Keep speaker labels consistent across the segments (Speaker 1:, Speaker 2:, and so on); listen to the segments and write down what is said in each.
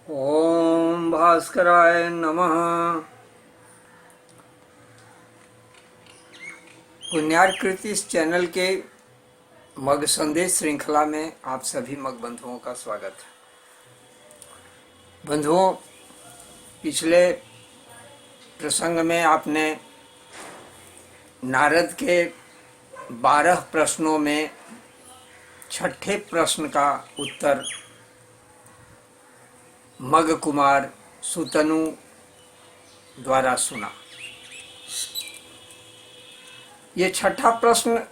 Speaker 1: ओम भास्कराय नमः। पुण्यार्कृति इस चैनल के मग संदेश श्रृंखला में आप सभी मग बंधुओं का स्वागत है। बंधुओं, पिछले प्रसंग में आपने नारद के 12 प्रश्नों में छठे प्रश्न का उत्तर मग कुमार सुतनु द्वारा सुना। ये छठा प्रश्न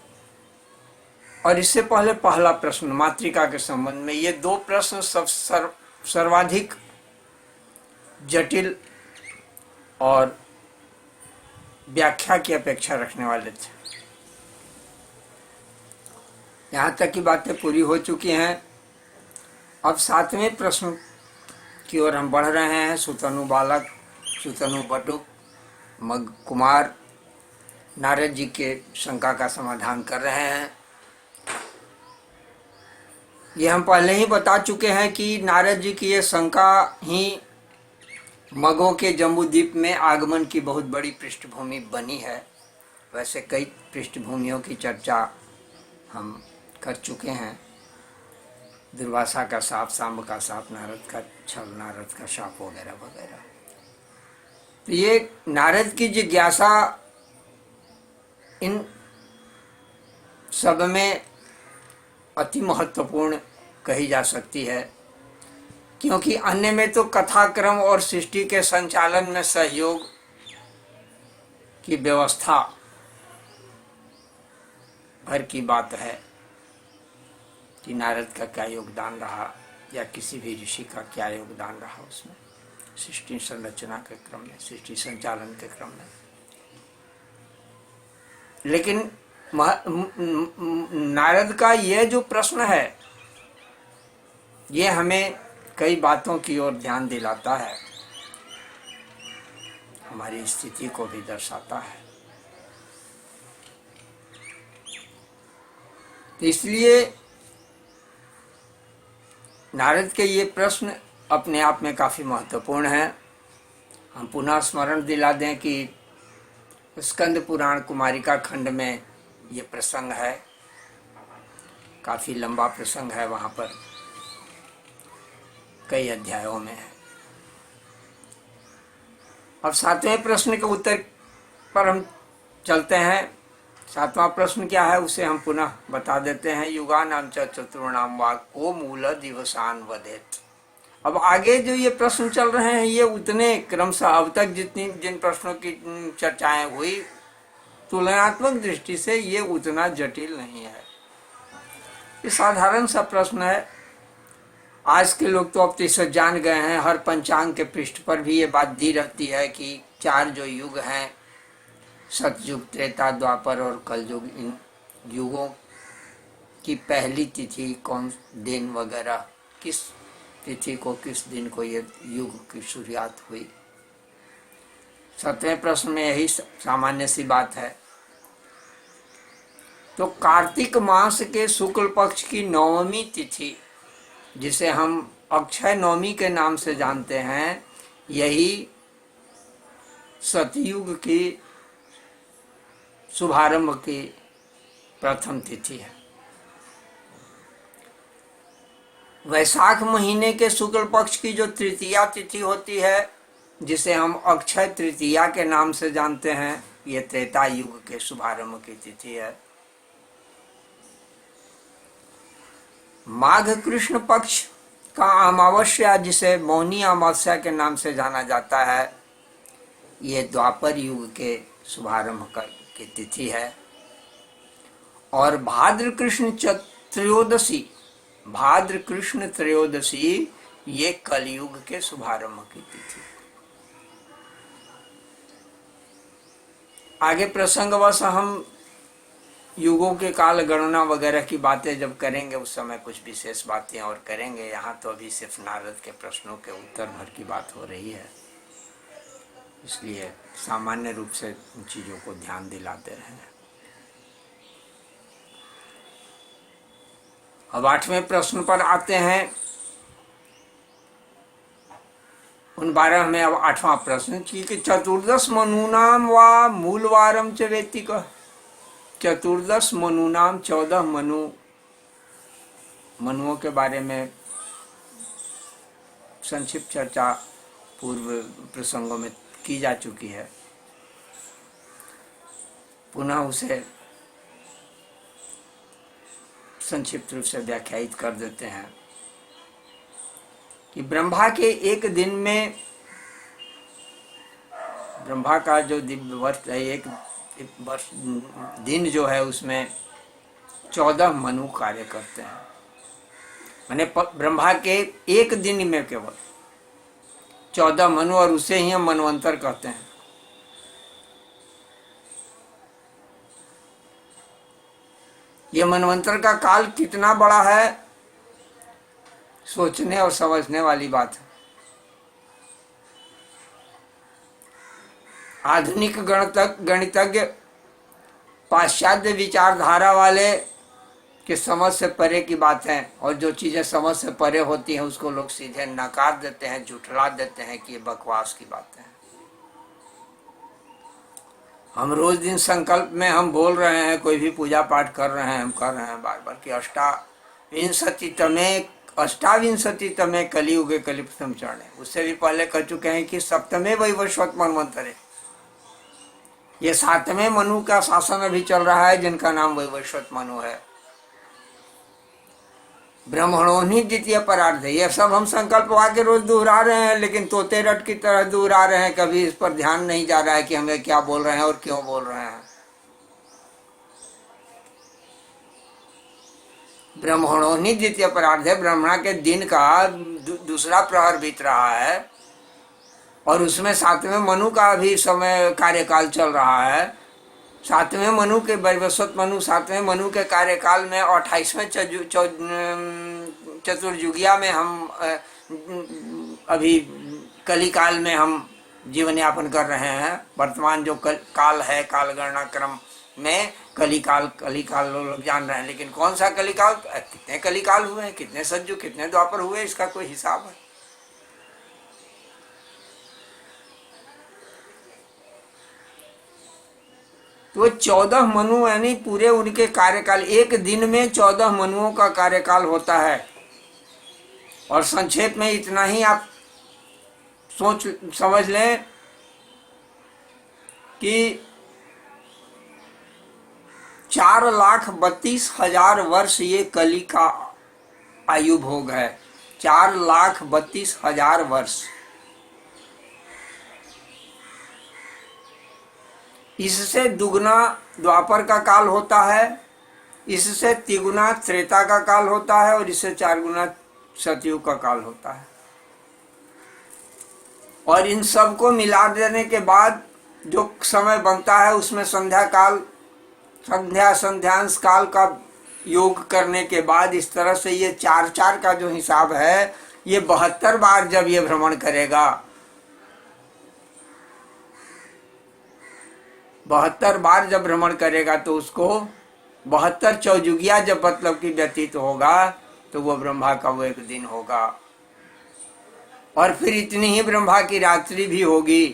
Speaker 1: और इससे पहले पहला प्रश्न मातृका के संबंध में, ये दो प्रश्न सर्वाधिक जटिल और व्याख्या की अपेक्षा रखने वाले थे। यहाँ तक की बातें पूरी हो चुकी हैं। अब 7वें प्रश्न की ओर हम बढ़ रहे हैं। सुतनु बालक, सुतनु बटुक, मग कुमार नारद जी के शंका का समाधान कर रहे हैं। ये हम पहले ही बता चुके हैं कि नारद जी की ये शंका ही मगों के जम्बूद्वीप में आगमन की बहुत बड़ी पृष्ठभूमि बनी है। वैसे कई पृष्ठभूमियों की चर्चा हम कर चुके हैं। दुर्वासा का शाप, सांब का शाप, नारद का छल, नारद का शाप वगैरह वगैरह। तो ये नारद की जिज्ञासा इन सब में अति महत्वपूर्ण कही जा सकती है, क्योंकि अन्य में तो कथाक्रम और सृष्टि के संचालन में सहयोग की व्यवस्था भर की बात है कि नारद का क्या योगदान रहा या किसी भी ऋषि का क्या योगदान रहा उसमें, सृष्टि संरचना के क्रम में, सृष्टि संचालन के क्रम में। लेकिन नारद का यह जो प्रश्न है, ये हमें कई बातों की ओर ध्यान दिलाता है, हमारी स्थिति को भी दर्शाता है। तो इसलिए नारद के ये प्रश्न अपने आप में काफी महत्वपूर्ण है। हम पुनः स्मरण दिला दें कि स्कंद पुराण कुमारिका खंड में ये प्रसंग है, काफी लंबा प्रसंग है, वहां पर कई अध्यायों में है। अब 7वें प्रश्न के उत्तर पर हम चलते हैं। 7वां प्रश्न क्या है उसे हम पुनः बता देते हैं। युगानाम च चतुर्णाम वाक् को मूल दिवसान वदेत। अब आगे जो ये प्रश्न चल रहे हैं, ये उतने क्रमशः अब तक जिन प्रश्नों की चर्चाएं हुई, तुलनात्मक दृष्टि से ये उतना जटिल नहीं है। ये साधारण सा प्रश्न है। आज के लोग तो अब इसे जान गए हैं। हर पंचांग के पृष्ठ पर भी ये बात दी रहती है कि 4 जो युग हैं, सतयुग, त्रेता, द्वापर और कलयुग, इन युगों की पहली तिथि कौन दिन वगैरह, किस तिथि को, किस दिन को ये युग की शुरुआत हुई। 7वें प्रश्न में यही सामान्य सी बात है। तो कार्तिक मास के शुक्ल पक्ष की 9वीं तिथि, जिसे हम अक्षय नवमी के नाम से जानते हैं, यही सतयुग की शुभारंभ की प्रथम तिथि है। वैशाख महीने के शुक्ल पक्ष की जो तृतीया तिथि होती है, जिसे हम अक्षय तृतीया के नाम से जानते हैं, ये त्रेता युग के शुभारंभ की तिथि है। माघ कृष्ण पक्ष का अमावस्या, जिसे मौनी अमावस्या के नाम से जाना जाता है, ये द्वापर युग के शुभारंभ की तिथि है। और भाद्र कृष्ण त्रयोदशी, भाद्र कृष्ण त्रयोदशी, ये कलयुग के शुभारंभ की तिथि। आगे प्रसंगवश हम युगों के काल गणना वगैरह की बातें जब करेंगे, उस समय कुछ विशेष बातें और करेंगे। यहाँ तो अभी सिर्फ नारद के प्रश्नों के उत्तर भर की बात हो रही है, इसलिए सामान्य रूप से उन चीजों को ध्यान दिलाते रहे। अब 8वें प्रश्न पर आते हैं। उन 12 में अब 8वां प्रश्न कि चतुर्दश मनूनाम वा मूलवारम च वेत्ति कः। चतुर्दश मनूनाम 14 मनुओं के बारे में संक्षिप्त चर्चा पूर्व प्रसंगों में की जा चुकी है। पुनः उसे संक्षिप्त रूप से व्याख्यायित कर देते हैं कि ब्रह्मा के एक दिन में, ब्रह्मा का जो दिव्य वर्ष है, एक वर्ष दिन जो है उसमें 14 मनु कार्य करते हैं। माने ब्रह्मा के एक दिन में केवल 14 मनु, और उसे ही हम मनवंतर कहते हैं। ये मनवंतर का काल कितना बड़ा है, सोचने और समझने वाली बात है। आधुनिक गणितज्ञ पाश्चात्य विचारधारा वाले के समझ से परे की बात है, और जो चीजें समझ से परे होती हैं उसको लोग सीधे नकार देते हैं, झुठला देते हैं कि ये बकवास की बात है। हम रोज दिन संकल्प में हम बोल रहे हैं, कोई भी पूजा पाठ कर रहे हैं, हम कर रहे हैं बार बार कि अष्टाविंशतितमे कलियुगे कलिप्रथम चरणे। उससे भी पहले कह चुके हैं कि सप्तमे वैवस्वत मनवंतरे, ये 7वें मनु का शासन अभी चल रहा है, जिनका नाम वैवस्वत मनु है। ब्रह्मणो ही द्वितीय परार्ध है। ये सब हम संकल्प वाक्य रोज दोहरा रहे हैं, लेकिन तोते रट की तरह दोहरा रहे हैं। कभी इस पर ध्यान नहीं जा रहा है कि हमें क्या बोल रहे हैं और क्यों बोल रहे हैं। ब्रह्मणो ही द्वितीय परार्ध है। ब्रह्मणा के दिन का दूसरा प्रहर बीत रहा है, और उसमें 7वें मनु का भी समय कार्यकाल चल रहा है। 7वें मनु के वैवस्वत मनु 7वें मनु के कार्यकाल में 28वें चतुर्युगिया में हम अभी कलिकाल में हम जीवन यापन कर रहे हैं। वर्तमान जो काल है, काल गणना क्रम में कलिकाल लोग जान रहे हैं, लेकिन कौन सा कलिकाल, कितने कलिकाल हुए हैं, कितने सतयुग, कितने द्वापर हुए, इसका कोई हिसाब है। तो 14 मनु यानी पूरे उनके कार्यकाल, एक दिन में 14 मनुओं का कार्यकाल होता है। और संक्षेप में इतना ही आप समझ लें कि 4,32,000 वर्ष ये कली का आयु भोग है। 4,32,000 वर्ष। इससे दुगुना द्वापर का काल होता है, इससे तिगुना त्रेता का काल होता है, और इससे 4 गुना सतयुग का काल होता है। और इन सब को मिला देने के बाद जो समय बनता है उसमें संध्यांश काल का योग करने के बाद इस तरह से ये 4 का जो हिसाब है, ये 72 बार जब ये भ्रमण करेगा, 72 बार जब भ्रमण करेगा, तो उसको 72 चौयुगिया जब मतलब की व्यतीत होगा, तो वो ब्रह्मा का वो एक दिन होगा। और फिर इतनी ही ब्रह्मा की रात्रि भी होगी।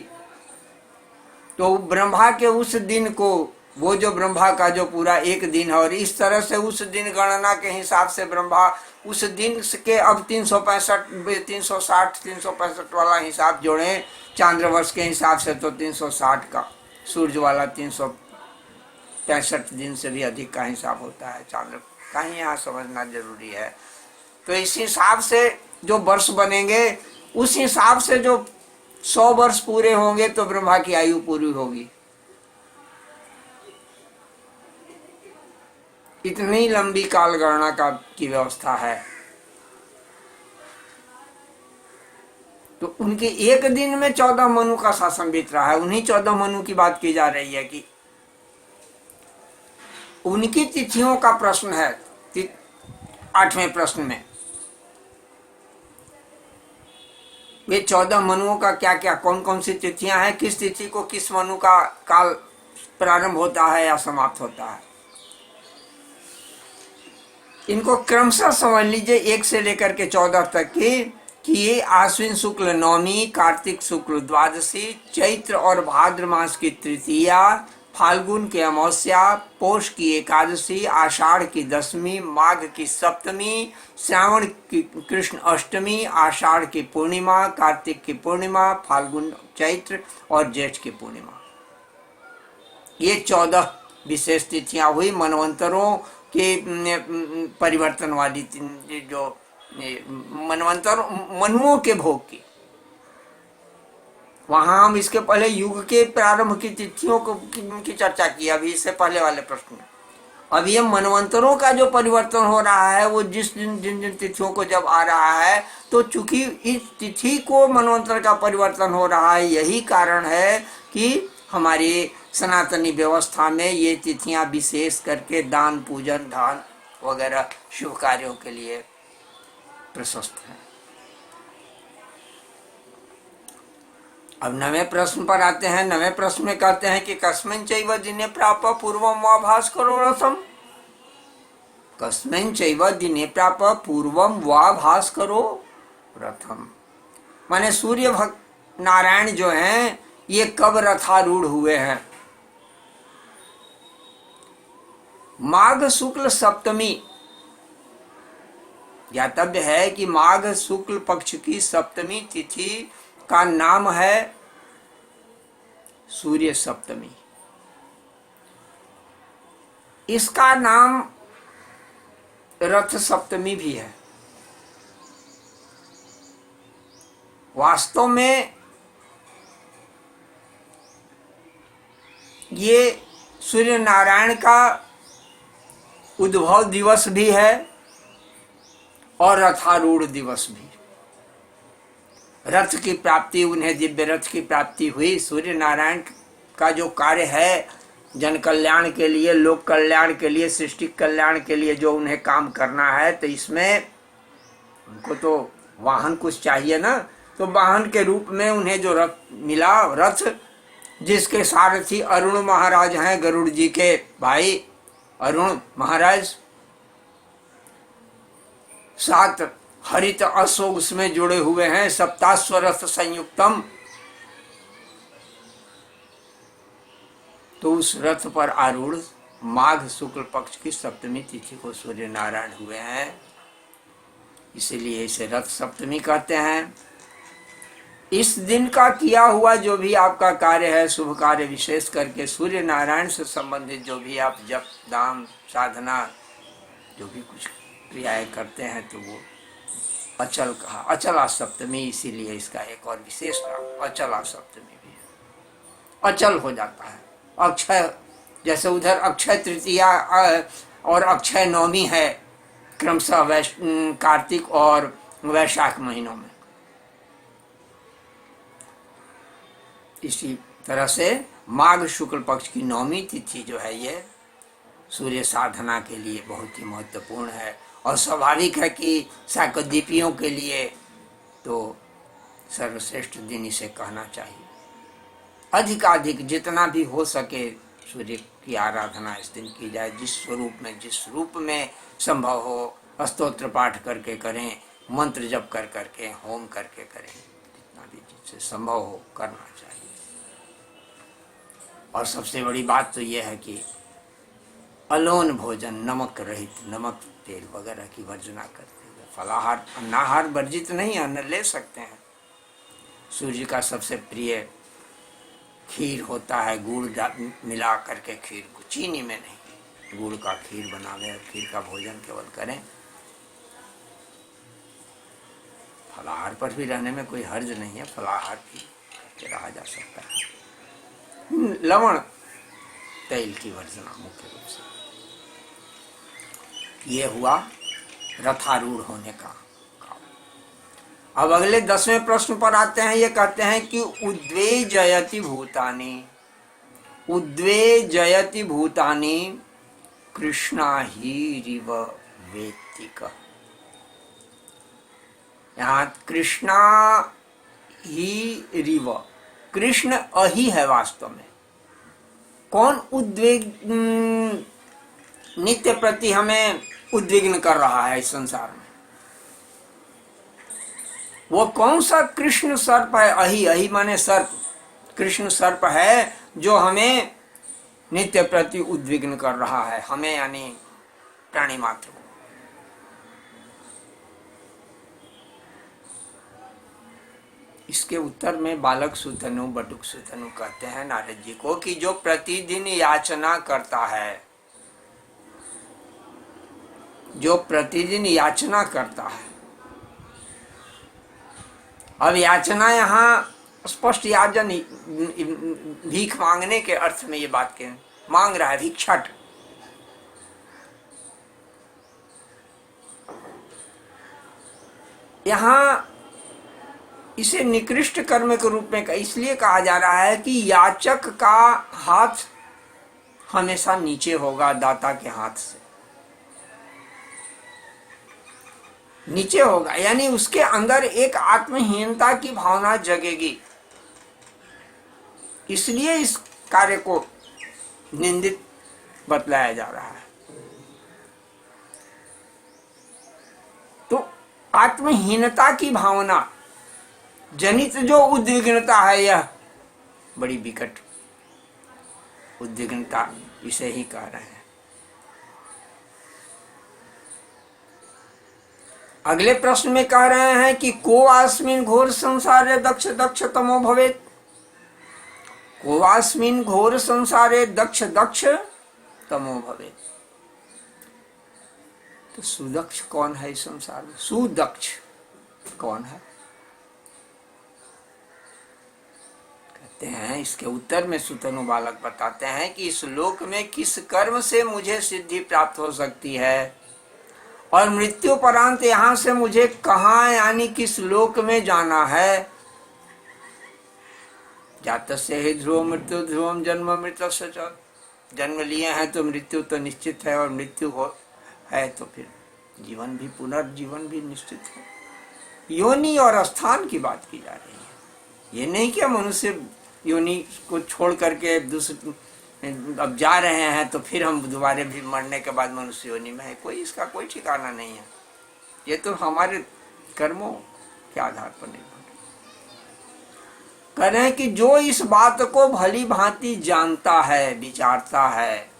Speaker 1: तो ब्रह्मा के उस दिन को, वो जो ब्रह्मा का जो पूरा एक दिन है, और इस तरह से उस दिन गणना के हिसाब से ब्रह्मा उस दिन के अब 365 वाला हिसाब जोड़ें चांद्र वर्ष के हिसाब से, तो 360 का, सूर्य वाला 365 दिन से भी अधिक का हिसाब होता है चांद्र का, ही यहाँ समझना जरूरी है। तो इस हिसाब से जो वर्ष बनेंगे, उस हिसाब से जो 100 वर्ष पूरे होंगे, तो ब्रह्मा की आयु पूरी होगी। इतनी लंबी काल गणना की व्यवस्था है। तो उनके एक दिन में 14 मनु का शासन बीत रहा है। उन्हीं 14 मनु की बात की जा रही है कि उनकी तिथियों का प्रश्न है 8वें प्रश्न में। वे 14 मनुओं का क्या क्या, कौन कौन सी तिथियां हैं, किस तिथि को किस मनु का काल प्रारंभ होता है या समाप्त होता है, इनको क्रमशः समझ लीजिए। 1 से लेकर के 14 तक की कि ये आश्विन शुक्ल नवमी, कार्तिक शुक्ल द्वादशी, चैत्र और भाद्र मास की तृतीया, फाल्गुन की अमावस्या, पौष की एकादशी, आषाढ़ की दशमी, माघ की सप्तमी, श्रावण की कृष्ण अष्टमी, आषाढ़ की पूर्णिमा, कार्तिक की पूर्णिमा, फाल्गुन चैत्र और ज्येष्ठ की पूर्णिमा। ये 14 विशेष तिथियां हुई मनवंतरों के परिवर्तन वाली, जो मनवंतर मनुओं के भोग की। वहां हम इसके पहले युग के प्रारंभ की तिथियों की चर्चा की, अभी इससे पहले वाले प्रश्न में। अब ये मनवंतरों का जो परिवर्तन हो रहा है, वो जिन जिन तिथियों को जब आ रहा है, तो चूंकि इस तिथि को मनवंतर का परिवर्तन हो रहा है, यही कारण है कि हमारी सनातनी व्यवस्था में ये तिथियां विशेष करके दान, पूजन, दान वगैरह शुभ कार्यों के लिए प्रशस्त है। अब नवे प्रश्न पर आते हैं। नवे प्रश्न में कहते हैं कि कस्मिन् चैव दिने प्राप पूर्वम वा भास्करो रथम। कस्मिन् चैव दिने प्राप पूर्वम वा भास्करो रथम, माने सूर्य भक्त नारायण जो हैं, ये कब रथारूढ़ हुए हैं? माघ शुक्ल सप्तमी, ज्ञातव्य है कि माघ शुक्ल पक्ष की सप्तमी तिथि का नाम है सूर्य सप्तमी। इसका नाम रथ सप्तमी भी है। वास्तव में ये सूर्य नारायण का उद्भव दिवस भी है और रथारूढ़ दिवस भी। रथ की प्राप्ति, उन्हें दिव्य रथ की प्राप्ति हुई। सूर्य नारायण का जो कार्य है जन कल्याण के लिए, लोक कल्याण के लिए, सृष्टि कल्याण के लिए जो उन्हें काम करना है, तो इसमें उनको तो वाहन कुछ चाहिए ना। तो वाहन के रूप में उन्हें जो रथ मिला, रथ जिसके सारथी अरुण महाराज हैं, गरुड़ जी के भाई अरुण महाराज, 7 हरित अश्व उसमें जुड़े हुए हैं, सप्ताश्वरथ संयुक्तम। तो उस रथ पर आरूढ़ माघ शुक्ल पक्ष की सप्तमी तिथि को सूर्य नारायण हुए हैं, इसीलिए इसे रथ सप्तमी कहते हैं। इस दिन का किया हुआ जो भी आपका कार्य है, शुभ कार्य, विशेष करके सूर्य नारायण से संबंधित जो भी आप जप, दान, साधना, जो भी कुछ क्रियाएं करते हैं, तो वो अचल कहा, अचला सप्तमी, इसीलिए इसका एक और विशेष नाम अचला सप्तमी भी है। अचल हो जाता है। अक्षय, जैसे उधर अक्षय तृतीया और अक्षय नवमी है, क्रमशः कार्तिक और वैशाख महीनों में। इसी तरह से माघ शुक्ल पक्ष की नवमी तिथि जो है, ये सूर्य साधना के लिए बहुत ही महत्वपूर्ण है। और स्वाभाविक है कि शाकदीपियों के लिए तो सर्वश्रेष्ठ दिन इसे कहना चाहिए। अधिकाधिक जितना भी हो सके सूर्य की आराधना इस दिन की जाए, जिस रूप में संभव हो। स्तोत्र पाठ करके करें, मंत्र जप कर करके, होम करके करें, जितना भी जिससे संभव हो करना चाहिए। और सबसे बड़ी बात तो यह है कि अलोन भोजन, नमक रहित, नमक तेल वगैरह की वर्जना करते हुए, फलाहार, अन्नाहार वर्जित नहीं, अन्न ले सकते हैं। सूर्य का सबसे प्रिय खीर होता है, गुड़ मिला करके खीर, चीनी में नहीं, गुड़ का खीर बनावे और खीर का भोजन केवल करें। फलाहार पर भी रहने में कोई हर्ज नहीं है, फलाहार भी करके रहा जा सकता है। लवण तेल की वर्जना मुख्य रूप से। ये हुआ रथारूढ़ होने का काम। अब अगले 10वें प्रश्न पर आते हैं। ये कहते हैं कि उद्वे जयति भूतानि, उद्वे जयति भूतानि कृष्णा ही रिव वेत्तिक। यहाँ कृष्णा ही रिव, कृष्ण अही है वास्तव में। कौन उद्वेग नित्य प्रति हमें उद्विग्न कर रहा है इस संसार में? वो कौन सा कृष्ण सर्प है? अहि, अहि माने सर्प, कृष्ण सर्प है जो हमें नित्य प्रति उद्विग्न कर रहा है, हमें यानी प्राणी मात्र को। इसके उत्तर में बालक सुतनु बटुक सुतनु कहते हैं नारद जी को कि जो प्रतिदिन याचना करता है, जो प्रतिदिन याचना करता है। अब याचना यहाँ स्पष्ट याचन, भीख मांगने के अर्थ में ये बात कहें, मांग रहा है भिक्षाट। यहाँ इसे निकृष्ट कर्म के रूप में इसलिए कहा जा रहा है कि याचक का हाथ हमेशा नीचे होगा दाता के हाथ से, नीचे होगा, यानी उसके अंदर एक आत्महीनता की भावना जगेगी। इसलिए इस कार्य को निंदित बतलाया जा रहा है। तो आत्महीनता की भावना जनित जो उद्विग्नता है, यह बड़ी विकट उद्विग्नता इसे ही कह रहे हैं। अगले प्रश्न में कह रहे हैं कि को आस्मिन घोर संसारे दक्ष दक्ष तमो भवेत्। को आस्मिन घोर संसारे दक्ष दक्ष तमो भवेत्। तो सुदक्ष कौन है इस संसार में? सुदक्ष कौन है? कहते हैं, इसके उत्तर में सुतनु बालक बताते हैं कि इस लोक में किस कर्म से मुझे सिद्धि प्राप्त हो सकती है और मृत्यु परांत यहां से मुझे कहां यानी किस लोक में जाना है। जातस्य हि ध्रुव मृत्यु ध्रुवम जन्म मृतस्य च। जन्म लिए हैं तो मृत्यु तो निश्चित है, और मृत्यु हो है तो फिर जीवन भी, पुनर्जीवन भी निश्चित है। योनि और स्थान की बात की जा रही है। ये नहीं कि मनुष्य योनि को छोड़ करके दूसरे अब जा रहे हैं तो फिर हम दोबारा भी मरने के बाद मनुष्य योनि में है, कोई इसका कोई ठिकाना नहीं है। ये तो हमारे कर्मों के आधार पर निर्भर कह रहे हैं कि जो इस बात को भली भांति जानता है, विचारता है,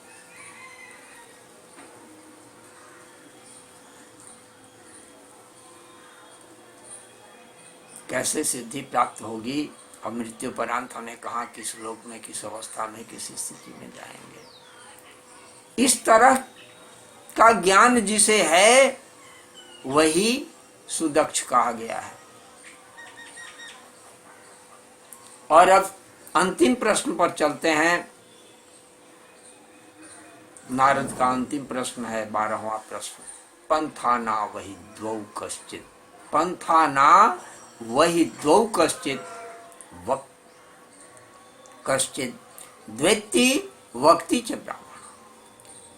Speaker 1: कैसे सिद्धि प्राप्त होगी और मृत्यु परांत हमें कहाँ, किस लोक में, किस अवस्था में, किस स्थिति में जाएंगे, इस तरह का ज्ञान जिसे है वही सुदक्ष कहा गया है। और अब अंतिम प्रश्न पर चलते हैं। नारद का अंतिम प्रश्न है 12वां प्रश्न। पंथाना वही द्वौ कश्चित, पंथाना वही द्वौ कश्चित कश्चित द्वेति वक्ति च ब्राह्मण।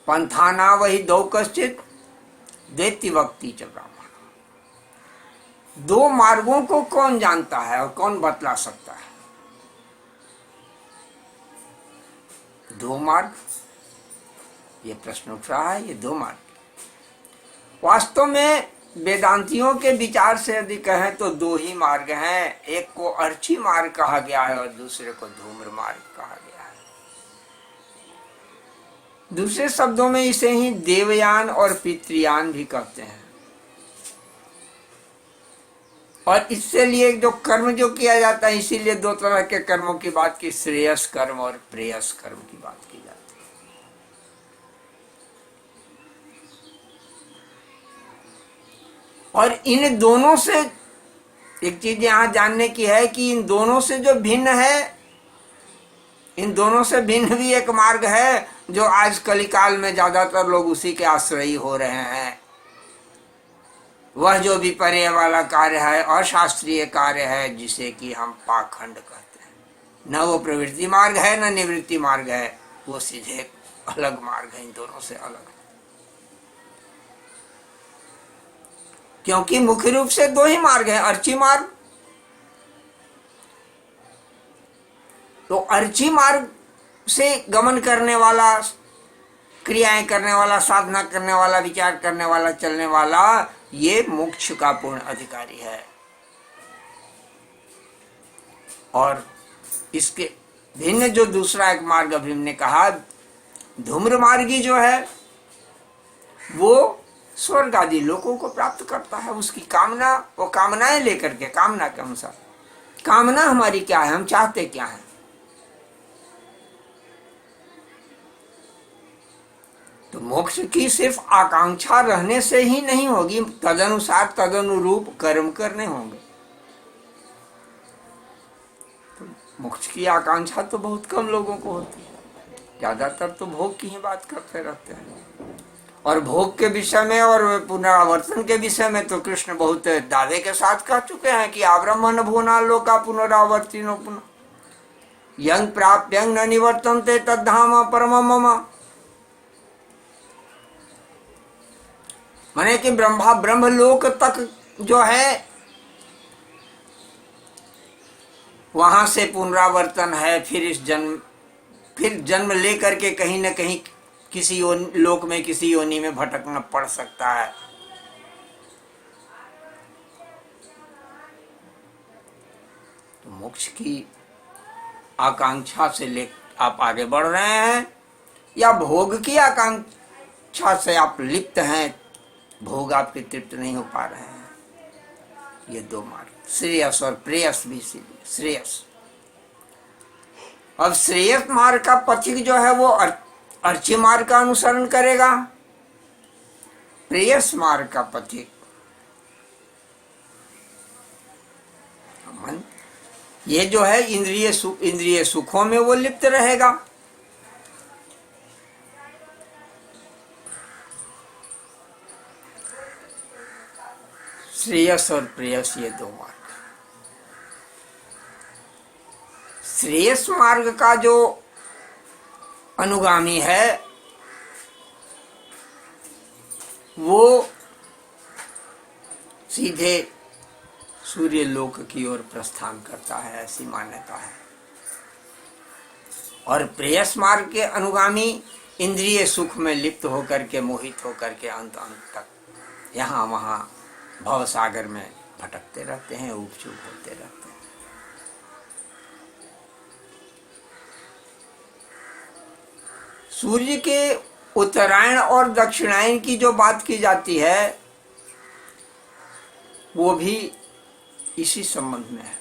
Speaker 1: पंथाना वही द्वौ कश्चित द्वेति वक्ति च ब्राह्मण। दो मार्गों को कौन जानता है और कौन बतला सकता है? दो मार्ग, ये प्रश्न उठ रहा है। ये दो मार्ग वास्तव में वेदांतियों के विचार से यदि कहें तो दो ही मार्ग हैं। एक को अर्ची मार्ग कहा गया है और दूसरे को धूम्र मार्ग कहा गया है। दूसरे शब्दों में इसे ही देवयान और पितृयान भी कहते हैं। और इससे लिए जो कर्म जो किया जाता है, इसीलिए दो तरह के कर्मों की बात की, श्रेयस कर्म और प्रेयस कर्म की बात की जाती है। और इन दोनों से एक चीज यहां जानने की है कि इन दोनों से जो भिन्न है, इन दोनों से भिन्न भी एक मार्ग है जो आज कलिकाल में ज्यादातर लोग उसी के आश्रयी हो रहे हैं। वह जो विपर्य वाला कार्य है, अशास्त्रीय कार्य है, जिसे कि हम पाखंड कहते हैं। न वो प्रवृत्ति मार्ग है न निवृत्ति मार्ग है, वो सीधे अलग मार्ग है, इन दोनों से अलग। क्योंकि मुख्य रूप से दो ही मार्ग है, अर्ची मार्ग। तो अर्ची मार्ग से गमन करने वाला, क्रियाएं करने वाला, साधना करने वाला, विचार करने वाला, चलने वाला, ये मोक्ष का पूर्ण अधिकारी है। और इसके भिन्न जो दूसरा एक मार्ग अभी हमने कहा, धूम्र मार्गी जो है वो स्वर्ग आदि लोगों को प्राप्त करता है। उसकी कामना, वो कामनाएं लेकर के, कामना के अनुसार, कामना हमारी क्या है, हम चाहते क्या है। तो मोक्ष की सिर्फ आकांक्षा रहने से ही नहीं होगी, तदनुसार तदनुरूप कर्म करने होंगे। तो मोक्ष की आकांक्षा तो बहुत कम लोगों को होती है, ज्यादातर तो भोग की ही बात करते रहते हैं। और भोग के विषय में और पुनरावर्तन के विषय में तो कृष्ण बहुत दावे के साथ कह चुके हैं कि आब्रह्मण भुवना लोका पुनरावर्तिनो पुनः यंग प्राप्य न निवर्तन्ते तद्धाम परमम मम। माने कि ब्रह्मलोक तक जो है वहां से पुनरावर्तन है, फिर जन्म लेकर के कहीं न कहीं किसी लोक में, किसी योनि में भटकना पड़ सकता है। तो मोक्ष की आकांक्षा से ले आप आगे बढ़ रहे हैं, या भोग की आकांक्षा से आप लिप्त हैं, भोग आपके तृप्त नहीं हो पा रहे हैं। ये दो मार्ग, श्रेयस और प्रेयस भी। श्रेयस, अब श्रेयस मार्ग का पथिक जो है वो अर्ची मार्ग का अनुसरण करेगा। प्रेयस मार्ग का पथिक मन, ये जो है इंद्रिय सुखों में वो लिप्त रहेगा। श्रेयस और प्रेयस, ये दो मार्ग। श्रेयस मार्ग का जो अनुगामी है वो सीधे सूर्य लोक की ओर प्रस्थान करता है, ऐसी मान्यता है। और प्रेयस मार्ग के अनुगामी इंद्रिय सुख में लिप्त होकर के, मोहित होकर के अंत तक यहाँ वहाँ भव सागर में भटकते रहते हैं, उपचूप होते रहते हैं। सूर्य के उत्तरायण और दक्षिणायन की जो बात की जाती है वो भी इसी संबंध में है।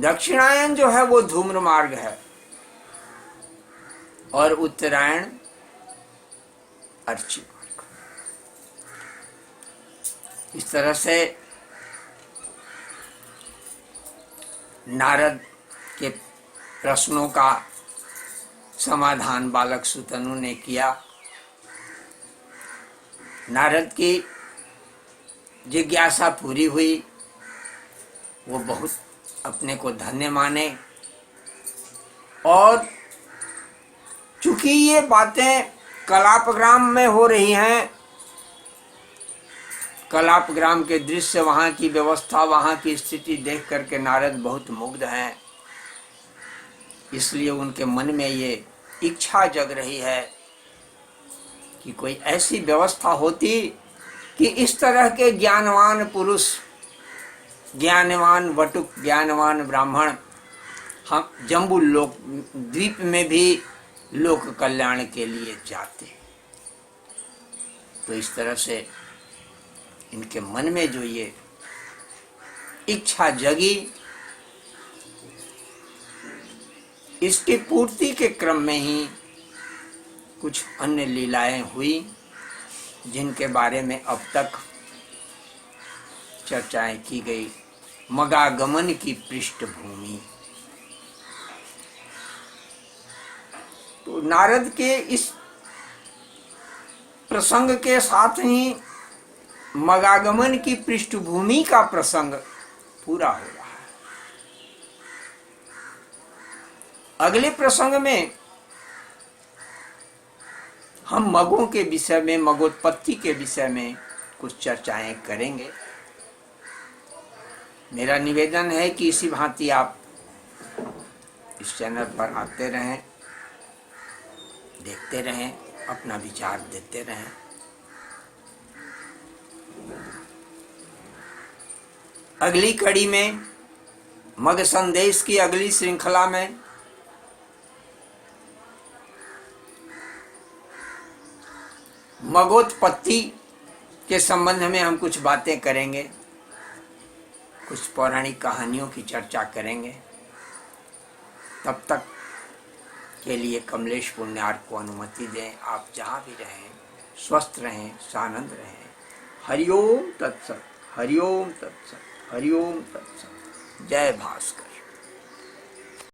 Speaker 1: दक्षिणायन जो है वो धूम्र मार्ग है और उत्तरायण अर्ची मार्ग। इस तरह से नारद के प्रश्नों का समाधान बालक सुतनु ने किया। नारद की जिज्ञासा पूरी हुई, वो बहुत अपने को धन्य माने। और चूंकि ये बातें कलापग्राम में हो रही हैं, कलापग्राम के दृश्य, वहाँ की व्यवस्था, वहाँ की स्थिति देख करके नारद बहुत मुग्ध हैं। इसलिए उनके मन में ये इच्छा जग रही है कि कोई ऐसी व्यवस्था होती कि इस तरह के ज्ञानवान पुरुष, ज्ञानवान वटुक, ज्ञानवान ब्राह्मण हम जम्बू लोक द्वीप में भी लोक कल्याण के लिए जाते। तो इस तरह से इनके मन में जो ये इच्छा जगी, इसकी पूर्ति के क्रम में ही कुछ अन्य लीलाएं हुई जिनके बारे में अब तक चर्चाएं की गई। मगागमन की पृष्ठभूमि। तो नारद के इस प्रसंग के साथ ही मगागमन की पृष्ठभूमि का प्रसंग पूरा हो रहा है। अगले प्रसंग में हम मगों के विषय में, मगोत्पत्ति के विषय में कुछ चर्चाएं करेंगे। मेरा निवेदन है कि इसी भांति आप इस चैनल पर आते रहें, देखते रहें, अपना विचार देते रहें। अगली कड़ी में मग संदेश की अगली श्रृंखला में मगोत्पत्ति के संबंध में हम कुछ बातें करेंगे, कुछ पौराणिक कहानियों की चर्चा करेंगे। तब तक के लिए कमलेश पुण्यार्क को अनुमति दें। आप जहाँ भी रहें स्वस्थ रहें, सानंद रहें। हरिओम तत्सत, हरिओम तत्सत, हरिओम तत्सत। जय भास्कर।